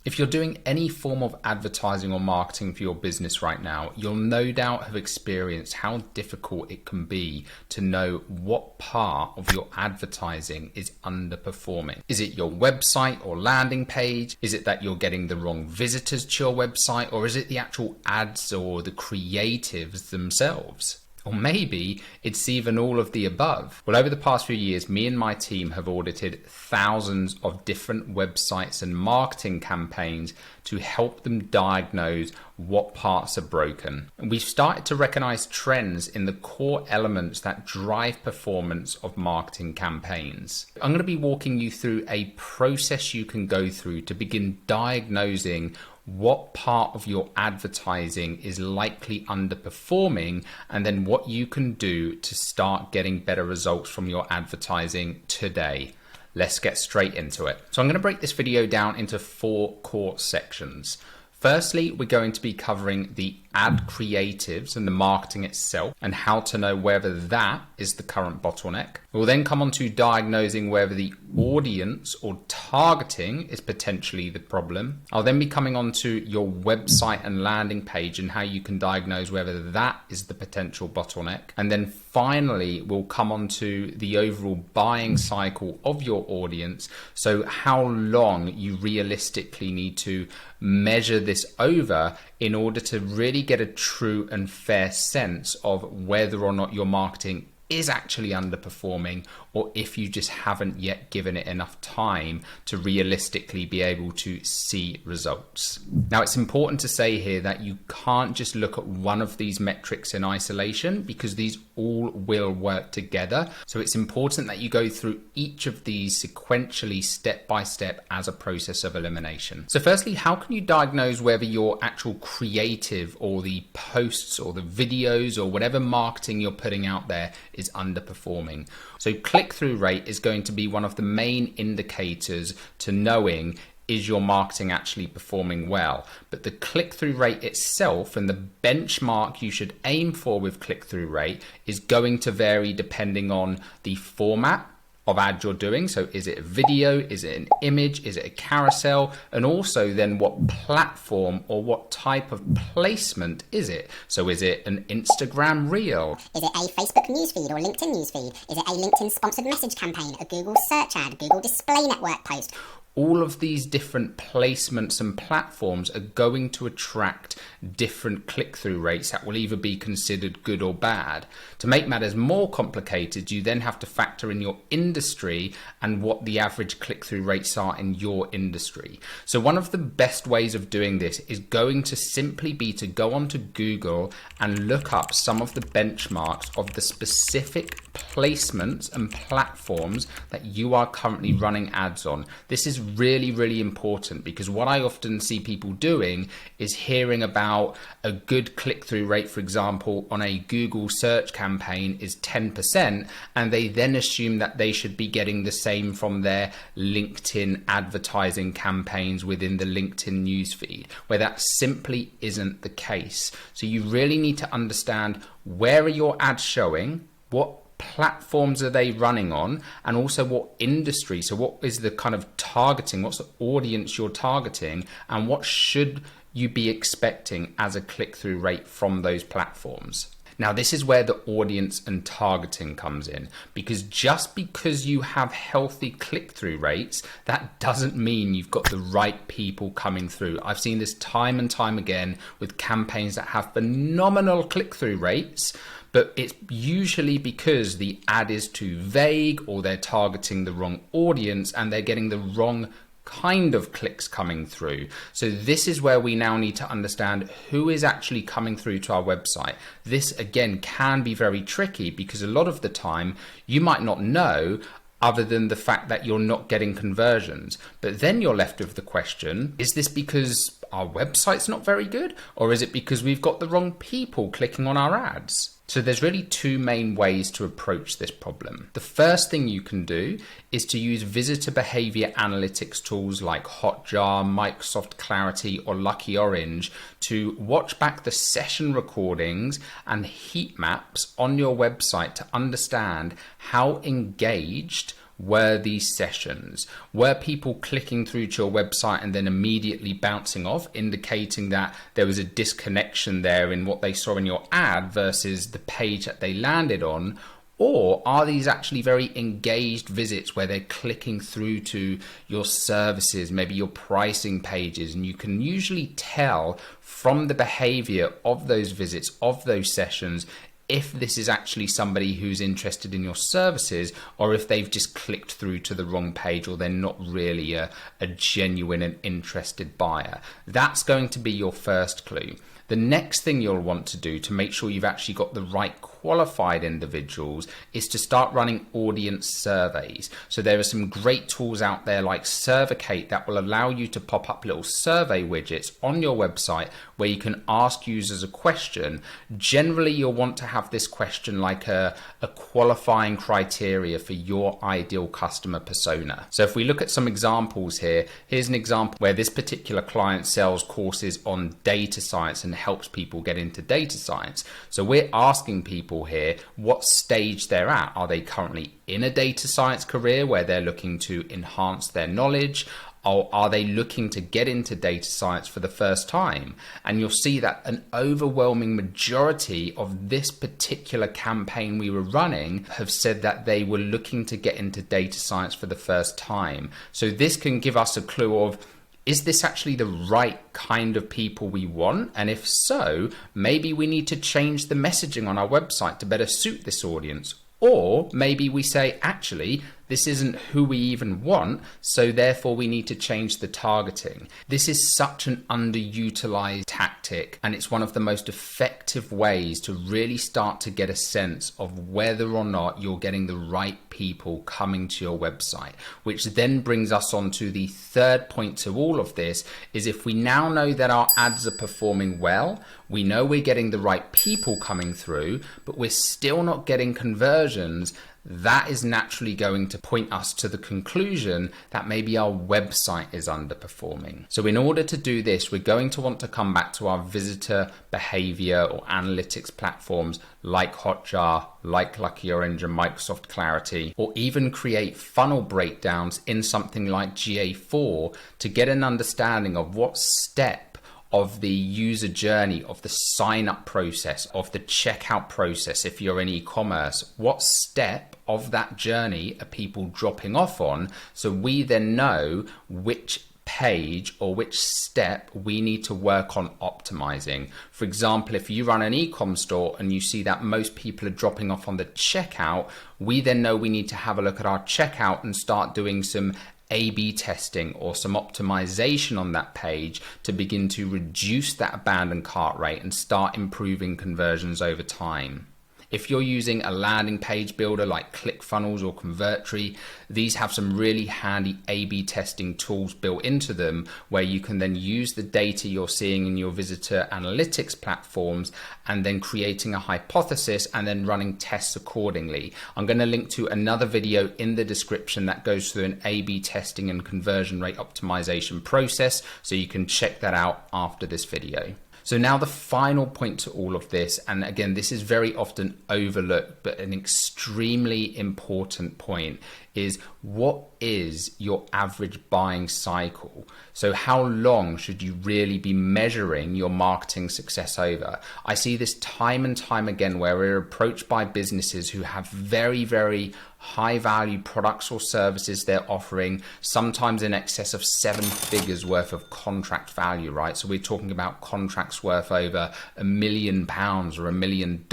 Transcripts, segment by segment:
If you're doing any form of advertising or marketing for your business right now, you'll no doubt have experienced how difficult it can be to know what part of your advertising is underperforming. Is it your website or landing page? Is it that you're getting the wrong visitors to your website? Or is it the actual ads or the creatives themselves? Or maybe it's even all of the above. Well, over the past few years, me and my team have audited thousands of different websites and marketing campaigns to help them diagnose what parts are broken. And we've started to recognize trends in the core elements that drive performance of marketing campaigns. I'm going to be walking you through a process you can go through to begin diagnosing what part of your advertising is likely underperforming, and then what you can do to start getting better results from your advertising today. Let's get straight into it. So I'm going to break this video down into 4 core sections. Firstly, we're going to be covering the ad creatives and the marketing itself and how to know whether that is the current bottleneck. We'll then come on to diagnosing whether the audience or targeting is potentially the problem. I'll then be coming on to your website and landing page and how you can diagnose whether that is the potential bottleneck. And then finally, we'll come on to the overall buying cycle of your audience. So how long you realistically need to measure this over in order to really get a true and fair sense of whether or not your marketing is actually underperforming, or if you just haven't yet given it enough time to realistically be able to see results. Now, it's important to say here that you can't just look at one of these metrics in isolation, because these all will work together. So it's important that you go through each of these sequentially, step by step, as a process of elimination. So firstly, how can you diagnose whether your actual creative or the posts or the videos or whatever marketing you're putting out there is underperforming? So click-through rate is going to be one of the main indicators to knowing, is your marketing actually performing well? But the click-through rate itself and the benchmark you should aim for with click-through rate is going to vary depending on the format of ad you're doing. So is it a video? Is it an image? Is it a carousel? And also then what platform or what type of placement is it? So is it an Instagram reel? Is it a Facebook newsfeed or LinkedIn newsfeed? Is it a LinkedIn sponsored message campaign, a Google search ad, Google display network post? All of these different placements and platforms are going to attract different click-through rates that will either be considered good or bad. To make matters more complicated, you then have to factor in your industry and what the average click-through rates are in your industry. So one of the best ways of doing this is going to simply be to go onto Google and look up some of the benchmarks of the specific placements and platforms that you are currently running ads on. This is really important, because what I often see people doing is hearing about a good click-through rate, for example, on a Google search campaign is 10%, and they then assume that they should be getting the same from their LinkedIn advertising campaigns within the LinkedIn newsfeed, where that simply isn't the case. So you really need to understand, where are your ads showing, what platforms are they running on, and also what industry. So what is the kind of targeting, what's the audience you're targeting, and what should you be expecting as a click-through rate from those platforms. Now, this is where the audience and targeting comes in, because just because you have healthy click-through rates, that doesn't mean you've got the right people coming through. I've seen this time and time again with campaigns that have phenomenal click-through rates, but it's usually because the ad is too vague, or they're targeting the wrong audience and they're getting the wrong kind of clicks coming through. So this is where we now need to understand who is actually coming through to our website. This again can be very tricky, because a lot of the time you might not know, other than the fact that you're not getting conversions. But then you're left with the question, is this because our website's not very good, or is it because we've got the wrong people clicking on our ads? So there's really 2 main ways to approach this problem. The first thing you can do is to use visitor behavior analytics tools like Hotjar, Microsoft Clarity, or Lucky Orange to watch back the session recordings and heat maps on your website to understand how engaged were these sessions? Were people clicking through to your website and then immediately bouncing off, indicating that there was a disconnection there in what they saw in your ad versus the page that they landed on? Or are these actually very engaged visits where they're clicking through to your services, maybe your pricing pages, and you can usually tell from the behavior of those visits, of those sessions, if this is actually somebody who's interested in your services or if they've just clicked through to the wrong page or they're not really a genuine and interested buyer. That's going to be your first clue. The next thing you'll want to do to make sure you've actually got the right qualified individuals is to start running audience surveys. So there are some great tools out there like Surveycate that will allow you to pop up little survey widgets on your website where you can ask users a question. Generally, you'll want to have this question like a qualifying criteria for your ideal customer persona. So if we look at some examples here, here's an example where this particular client sells courses on data science and helps people get into data science. So we're asking people here what stage they're at. Are they currently in a data science career where they're looking to enhance their knowledge? Or are they looking to get into data science for the first time? And you'll see that an overwhelming majority of this particular campaign we were running have said that they were looking to get into data science for the first time. So this can give us a clue of, is this actually the right kind of people we want? And if so, maybe we need to change the messaging on our website to better suit this audience. Or maybe we say, actually, this isn't who we even want, so therefore we need to change the targeting. This is such an underutilized tactic, and it's one of the most effective ways to really start to get a sense of whether or not you're getting the right people coming to your website, which then brings us on to the third point to all of this, is if we now know that our ads are performing well, we know we're getting the right people coming through, but we're still not getting conversions, that is naturally going to point us to the conclusion that maybe our website is underperforming. So in order to do this, we're going to want to come back to our visitor behavior or analytics platforms like Hotjar, like Lucky Orange and Microsoft Clarity, or even create funnel breakdowns in something like GA4 to get an understanding of what step of the user journey, of the sign up process, of the checkout process, if you're in e-commerce, what step of that journey are people dropping off on, so we then know which page or which step we need to work on optimizing. For example, if you run an e-com store and you see that most people are dropping off on the checkout, we then know we need to have a look at our checkout and start doing some A/B testing or some optimization on that page to begin to reduce that abandoned cart rate and start improving conversions over time. If you're using a landing page builder like ClickFunnels or Convertri, these have some really handy A/B testing tools built into them where you can then use the data you're seeing in your visitor analytics platforms and then creating a hypothesis and then running tests accordingly. I'm going to link to another video in the description that goes through an A/B testing and conversion rate optimization process, so you can check that out after this video. So now the final point to all of this, and again, this is very often overlooked, but an extremely important point, is what is your average buying cycle? So how long should you really be measuring your marketing success over? I see this time and time again where we're approached by businesses who have very, very high value products or services they're offering, sometimes in excess of 7 figures worth of contract value, right? So we're talking about contracts worth over £1 million or $1 million,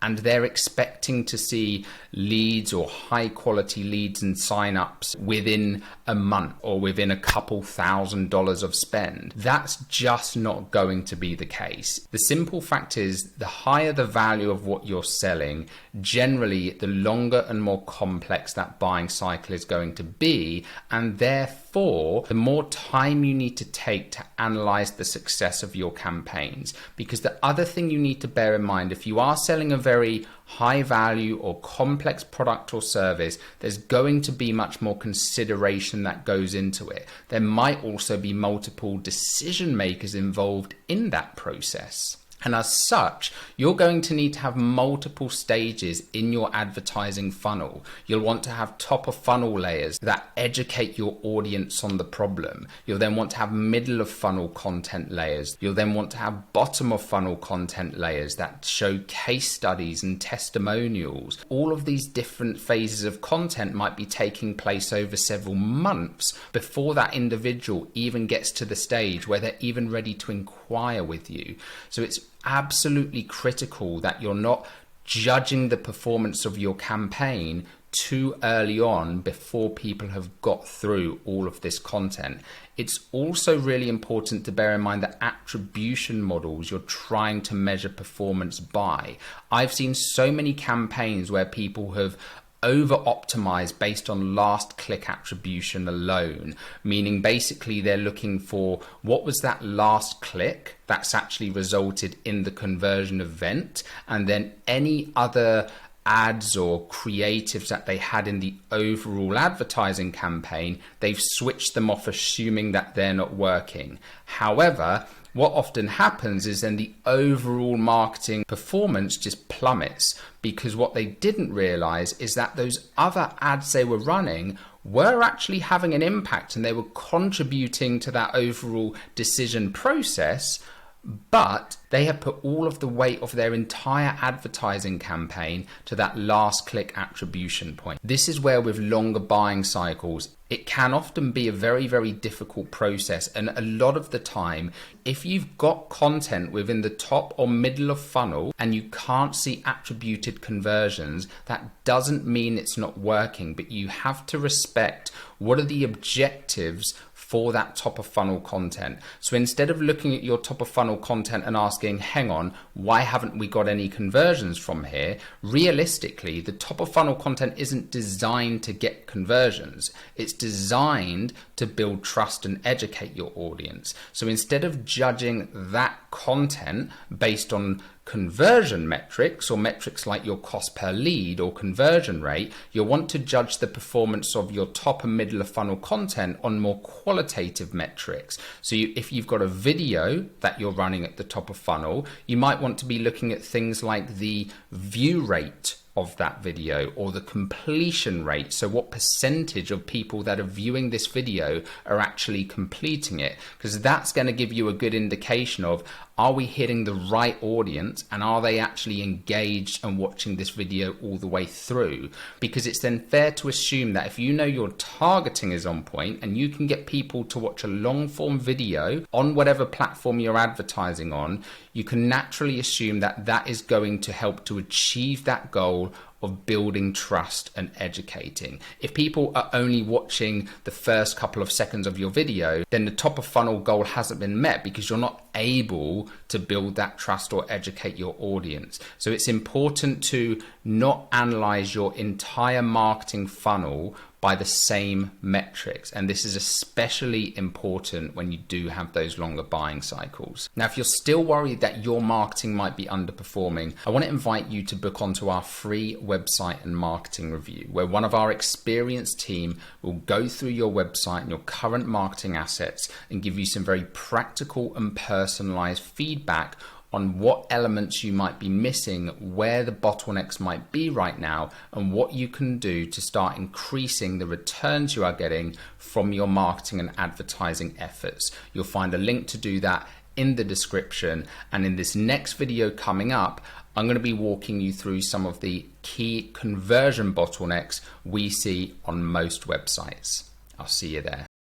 and they're expecting to see leads or high quality leads and sign-ups within a month or within a couple $1,000s of spend. That's just not going to be the case. The simple fact is, the higher the value of what you're selling, generally the longer and more complex that buying cycle is going to be, and therefore the more time you need to take to analyze the success of your campaigns. Because the other thing you need to bear in mind, if you are selling a very high value or complex product or service, there's going to be much more consideration that goes into it. There might also be multiple decision makers involved in that process. And as such, you're going to need to have multiple stages in your advertising funnel. You'll want to have top of funnel layers that educate your audience on the problem. You'll then want to have middle of funnel content layers. You'll then want to have bottom of funnel content layers that show case studies and testimonials. All of these different phases of content might be taking place over several months before that individual even gets to the stage where they're even ready to inquire with you. So it's absolutely critical that you're not judging the performance of your campaign too early on before people have got through all of this content. It's also really important to bear in mind the attribution models you're trying to measure performance by. I've seen so many campaigns where people have over-optimized based on last click attribution alone, meaning basically they're looking for what was that last click that's actually resulted in the conversion event, and then any other ads or creatives that they had in the overall advertising campaign, they've switched them off assuming that they're not working. However, what often happens is then the overall marketing performance just plummets, because what they didn't realize is that those other ads they were running were actually having an impact and they were contributing to that overall decision process, but they have put all of the weight of their entire advertising campaign to that last click attribution point. This is where with longer buying cycles, it can often be a very, very difficult process. And a lot of the time, if you've got content within the top or middle of funnel and you can't see attributed conversions, that doesn't mean it's not working, but you have to respect what are the objectives for that top of funnel content. So instead of looking at your top of funnel content and asking, hang on, why haven't we got any conversions from here? Realistically, the top of funnel content isn't designed to get conversions. It's designed to build trust and educate your audience. So instead of judging that content based on conversion metrics or metrics like your cost per lead or conversion rate, you'll want to judge the performance of your top and middle of funnel content on more qualitative metrics. So if you've got a video that you're running at the top of funnel, you might want to be looking at things like the view rate of that video or the completion rate. So what percentage of people that are viewing this video are actually completing it? Because that's going to give you a good indication of, are we hitting the right audience and are they actually engaged and watching this video all the way through? Because it's then fair to assume that if you know your targeting is on point and you can get people to watch a long form video on whatever platform you're advertising on, you can naturally assume that that is going to help to achieve that goal of building trust and educating. If people are only watching the first couple of seconds of your video, then the top of funnel goal hasn't been met because you're not able to build that trust or educate your audience. So it's important to not analyze your entire marketing funnel by the same metrics. And this is especially important when you do have those longer buying cycles. Now, if you're still worried that your marketing might be underperforming, I want to invite you to book onto our free website and marketing review, where one of our experienced team will go through your website and your current marketing assets and give you some very practical and personalized feedback on what elements you might be missing, where the bottlenecks might be right now, and what you can do to start increasing the returns you are getting from your marketing and advertising efforts. You'll find a link to do that in the description. And in this next video coming up, I'm going to be walking you through some of the key conversion bottlenecks we see on most websites. I'll see you there.